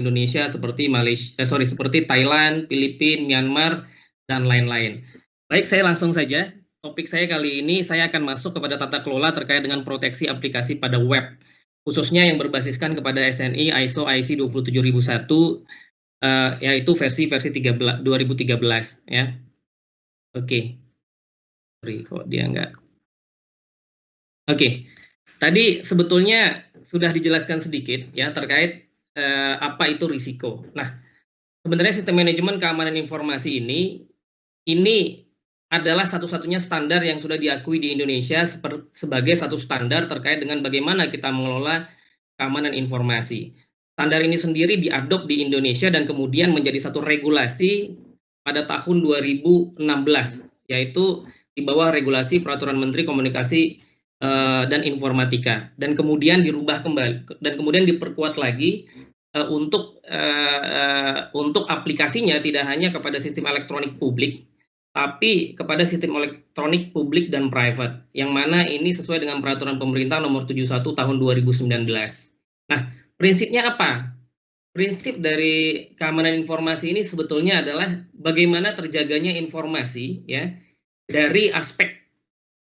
Indonesia seperti seperti Thailand, Filipina, Myanmar, dan lain-lain. Baik, saya langsung saja. Topik saya kali ini saya akan masuk kepada tata kelola terkait dengan proteksi aplikasi pada web, khususnya yang berbasiskan kepada SNI ISO IEC 27001, yaitu versi 2013 ya. Oke. Sorry, kok dia enggak. Oke. Tadi sebetulnya sudah dijelaskan sedikit ya terkait apa itu risiko. Nah, sebenarnya sistem manajemen keamanan informasi ini adalah satu-satunya standar yang sudah diakui di Indonesia sebagai satu standar terkait dengan bagaimana kita mengelola keamanan informasi. Standar ini sendiri diadop di Indonesia dan kemudian menjadi satu regulasi pada tahun 2016, yaitu di bawah regulasi Peraturan Menteri Komunikasi dan Informatika, dan kemudian dirubah kembali dan kemudian diperkuat lagi untuk aplikasinya tidak hanya kepada sistem elektronik publik, tapi kepada sistem elektronik publik dan private, yang mana ini sesuai dengan peraturan pemerintah nomor 71 tahun 2019. Nah, prinsipnya apa? Prinsip dari keamanan informasi ini sebetulnya adalah bagaimana terjaganya informasi ya dari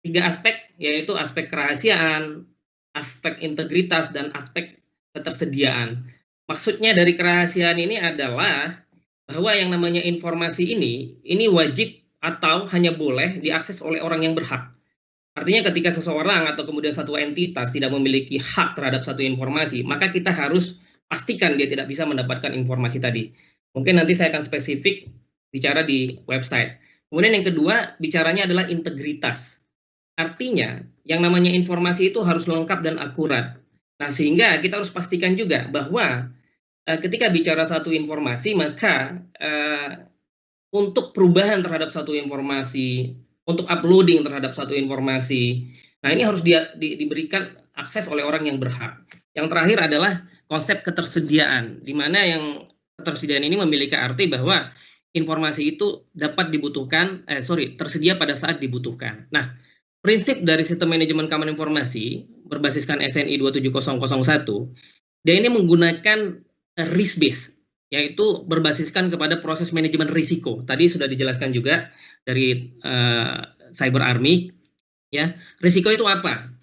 tiga aspek, yaitu aspek kerahasiaan, aspek integritas, dan aspek ketersediaan. Maksudnya dari kerahasiaan ini adalah bahwa yang namanya informasi ini wajib atau hanya boleh diakses oleh orang yang berhak. Artinya ketika seseorang atau kemudian satu entitas tidak memiliki hak terhadap satu informasi, maka kita harus pastikan dia tidak bisa mendapatkan informasi tadi. Mungkin nanti saya akan spesifik bicara di website. Kemudian yang kedua, bicaranya adalah integritas. Artinya, yang namanya informasi itu harus lengkap dan akurat. Nah, sehingga kita harus pastikan juga bahwa ketika bicara satu informasi, maka untuk perubahan terhadap satu informasi, untuk uploading terhadap satu informasi, nah ini harus diberikan akses oleh orang yang berhak. Yang terakhir adalah konsep ketersediaan, di mana yang ketersediaan ini memiliki arti bahwa informasi itu dapat tersedia pada saat dibutuhkan. Nah, prinsip dari sistem manajemen keamanan informasi berbasiskan SNI 27001, dia ini menggunakan risk base, yaitu berbasiskan kepada proses manajemen risiko. Tadi sudah dijelaskan juga dari Cyber Army. Ya, risiko itu apa?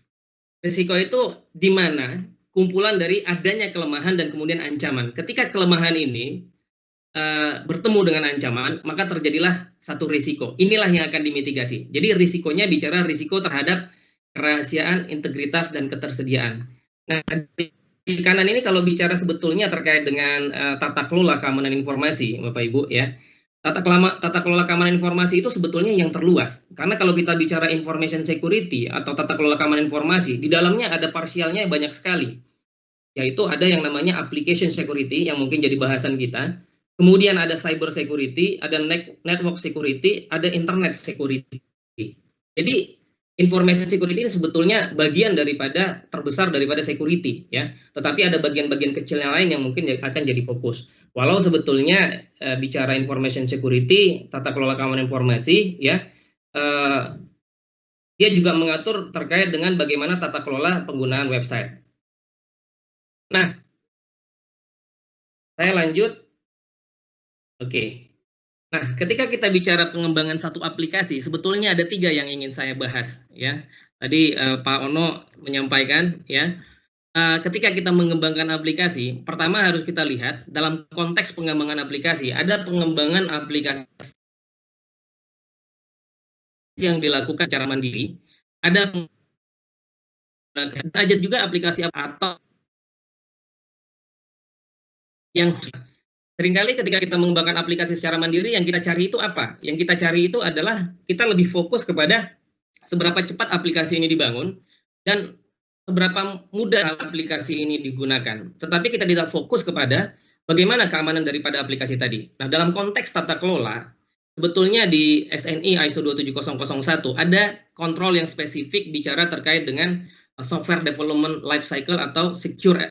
Risiko itu di mana kumpulan dari adanya kelemahan dan kemudian ancaman. Ketika kelemahan ini bertemu dengan ancaman, maka terjadilah satu risiko. Inilah yang akan dimitigasi. Jadi risikonya bicara risiko terhadap kerahasiaan, integritas, dan ketersediaan. Nah, di kanan ini kalau bicara sebetulnya terkait dengan tata kelola keamanan informasi, Bapak Ibu ya. Tata kelola keamanan informasi itu sebetulnya yang terluas. Karena kalau kita bicara information security atau tata kelola keamanan informasi, di dalamnya ada parsialnya banyak sekali. Yaitu ada yang namanya application security yang mungkin jadi bahasan kita. Kemudian ada cyber security, ada network security, ada internet security. Jadi information security ini sebetulnya bagian terbesar daripada security ya. Tetapi ada bagian-bagian kecil yang lain yang mungkin akan jadi fokus. Walau sebetulnya bicara information security, tata kelola keamanan informasi ya, dia juga mengatur terkait dengan bagaimana tata kelola penggunaan website. Nah, saya lanjut. Oke. Nah, ketika kita bicara pengembangan satu aplikasi, sebetulnya ada 3 yang ingin saya bahas, ya. Tadi Pak Ono menyampaikan, ya. Ketika kita mengembangkan aplikasi, pertama harus kita lihat dalam konteks pengembangan aplikasi, ada pengembangan aplikasi yang dilakukan secara mandiri, ada juga aplikasi atau yang seringkali ketika kita mengembangkan aplikasi secara mandiri, yang kita cari itu apa? Yang kita cari itu adalah kita lebih fokus kepada seberapa cepat aplikasi ini dibangun dan seberapa mudah aplikasi ini digunakan. Tetapi kita tidak fokus kepada bagaimana keamanan daripada aplikasi tadi. Nah, dalam konteks tata kelola, sebetulnya di SNI ISO 27001 ada kontrol yang spesifik bicara terkait dengan software development life cycle atau secure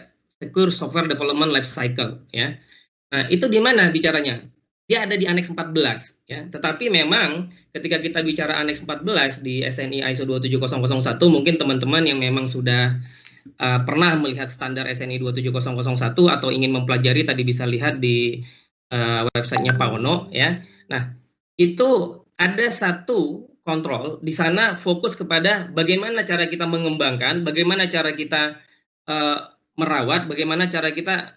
software development life cycle ya. Nah, itu di mana bicaranya? Dia ada di Aneks 14 ya. Tetapi memang ketika kita bicara Aneks 14 di SNI ISO 27001, mungkin teman-teman yang memang sudah pernah melihat standar SNI 27001 atau ingin mempelajari, tadi bisa lihat di websitenya Pak Ono ya. Nah, itu ada satu kontrol di sana fokus kepada bagaimana cara kita mengembangkan, bagaimana cara kita merawat, bagaimana cara kita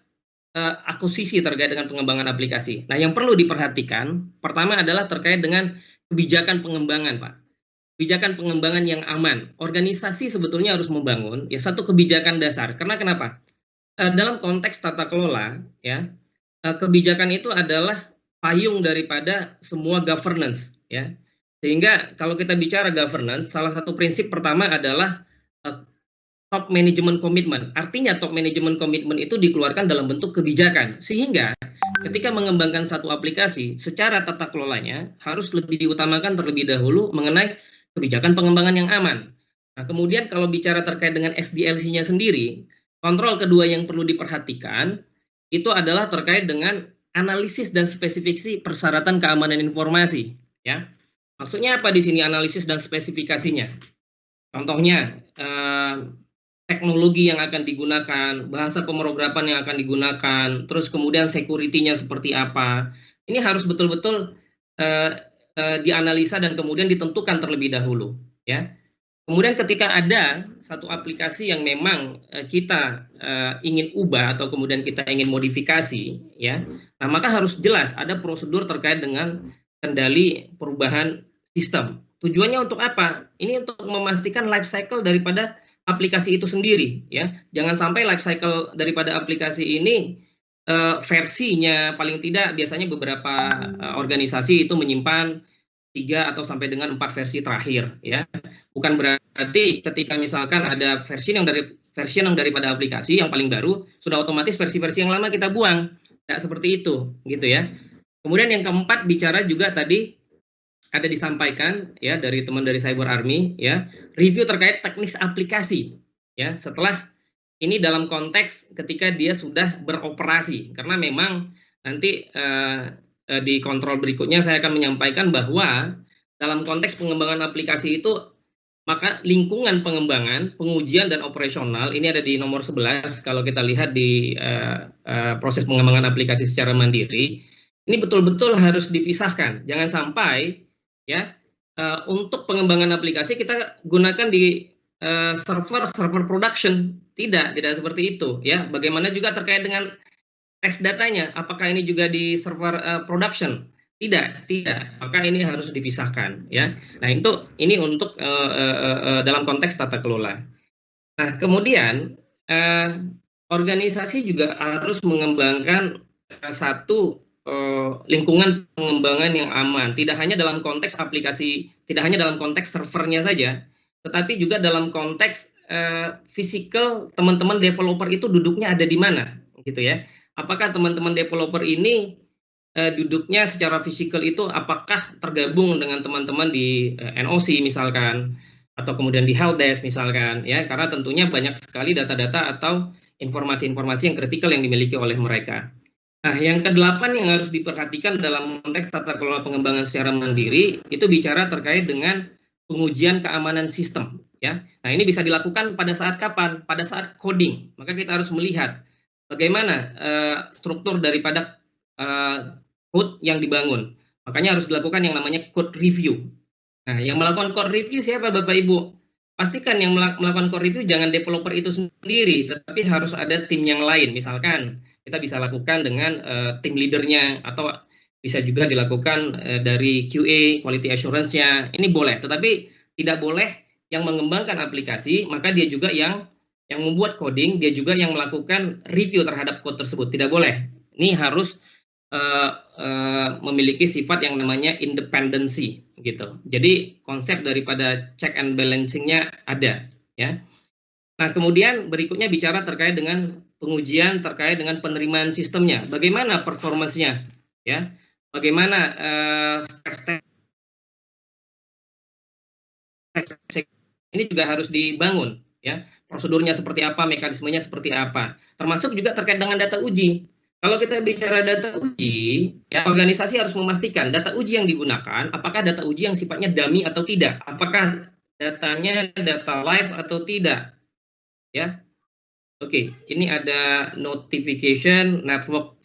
akuisisi terkait dengan pengembangan aplikasi. Nah, yang perlu diperhatikan pertama adalah terkait dengan kebijakan pengembangan, Pak. Kebijakan pengembangan yang aman. Organisasi sebetulnya harus membangun ya satu kebijakan dasar. Karena kenapa? Dalam konteks tata kelola, ya, kebijakan itu adalah payung daripada semua governance, ya. Sehingga kalau kita bicara governance, salah satu prinsip pertama adalah top management commitment. Artinya top management commitment itu dikeluarkan dalam bentuk kebijakan. Sehingga ketika mengembangkan satu aplikasi, secara tata kelolanya harus lebih diutamakan terlebih dahulu mengenai kebijakan pengembangan yang aman. Nah, kemudian kalau bicara terkait dengan SDLC-nya sendiri, kontrol kedua yang perlu diperhatikan itu adalah terkait dengan analisis dan spesifikasi persyaratan keamanan informasi, ya. Maksudnya apa di sini analisis dan spesifikasinya? Contohnya teknologi yang akan digunakan, bahasa pemrograman yang akan digunakan, terus kemudian security-nya seperti apa. Ini harus betul-betul dianalisa dan kemudian ditentukan terlebih dahulu, ya. Kemudian ketika ada satu aplikasi yang memang kita ingin ubah atau kemudian kita ingin modifikasi, ya, nah maka harus jelas ada prosedur terkait dengan kendali perubahan sistem. Tujuannya untuk apa? Ini untuk memastikan life cycle daripada aplikasi itu sendiri, ya. Jangan sampai life cycle daripada aplikasi ini versinya paling tidak biasanya beberapa organisasi itu menyimpan 3 atau sampai dengan 4 versi terakhir, ya. Bukan berarti ketika misalkan ada versi yang daripada aplikasi yang paling baru sudah otomatis versi-versi yang lama kita buang. Tidak seperti itu, gitu ya. Kemudian yang keempat bicara juga tadi ada disampaikan ya dari teman dari Cyber Army ya, review terkait teknis aplikasi ya setelah ini dalam konteks ketika dia sudah beroperasi, karena memang nanti di kontrol berikutnya saya akan menyampaikan bahwa dalam konteks pengembangan aplikasi itu maka lingkungan pengembangan, pengujian dan operasional ini ada di nomor 11 kalau kita lihat di proses pengembangan aplikasi secara mandiri. Ini betul-betul harus dipisahkan. Jangan sampai ya untuk pengembangan aplikasi kita gunakan di server production. Tidak seperti itu ya. Bagaimana juga terkait dengan teks datanya, apakah ini juga di server production? Tidak. Maka ini harus dipisahkan ya. Nah, ini untuk dalam konteks tata kelola. Nah, kemudian organisasi juga harus mengembangkan satu lingkungan pengembangan yang aman, tidak hanya dalam konteks aplikasi, tidak hanya dalam konteks servernya saja, tetapi juga dalam konteks physical teman-teman developer itu duduknya ada di mana, gitu ya. Apakah teman-teman developer ini duduknya secara fisikal itu apakah tergabung dengan teman-teman di NOC misalkan, atau kemudian di helpdesk misalkan, ya, karena tentunya banyak sekali data-data atau informasi-informasi yang kritikal yang dimiliki oleh mereka. Nah, yang ke-8 yang harus diperhatikan dalam konteks tata kelola pengembangan secara mandiri itu bicara terkait dengan pengujian keamanan sistem, ya. Nah, ini bisa dilakukan pada saat kapan? Pada saat coding. Maka kita harus melihat bagaimana struktur daripada code yang dibangun. Makanya harus dilakukan yang namanya code review. Nah, yang melakukan code review siapa Bapak Ibu? Pastikan yang melakukan code review jangan developer itu sendiri, tetapi harus ada tim yang lain. Misalkan kita bisa lakukan dengan tim leadernya atau bisa juga dilakukan dari QA, quality assurance-nya. Ini boleh, tetapi tidak boleh yang mengembangkan aplikasi, maka dia juga yang membuat coding, dia juga yang melakukan review terhadap code tersebut. Tidak boleh. Ini harus memiliki sifat yang namanya independency, gitu. Jadi konsep daripada check and balancing-nya ada, ya. Nah, kemudian berikutnya bicara terkait dengan pengujian terkait dengan penerimaan sistemnya. Bagaimana performance-nya, ya? Bagaimana ini juga harus dibangun, ya. Prosedurnya seperti apa, mekanismenya seperti apa. Termasuk juga terkait dengan data uji. Kalau kita bicara data uji, ya organisasi harus memastikan data uji yang digunakan, apakah data uji yang sifatnya dummy atau tidak, apakah datanya data live atau tidak, ya. Oke, ini ada notification network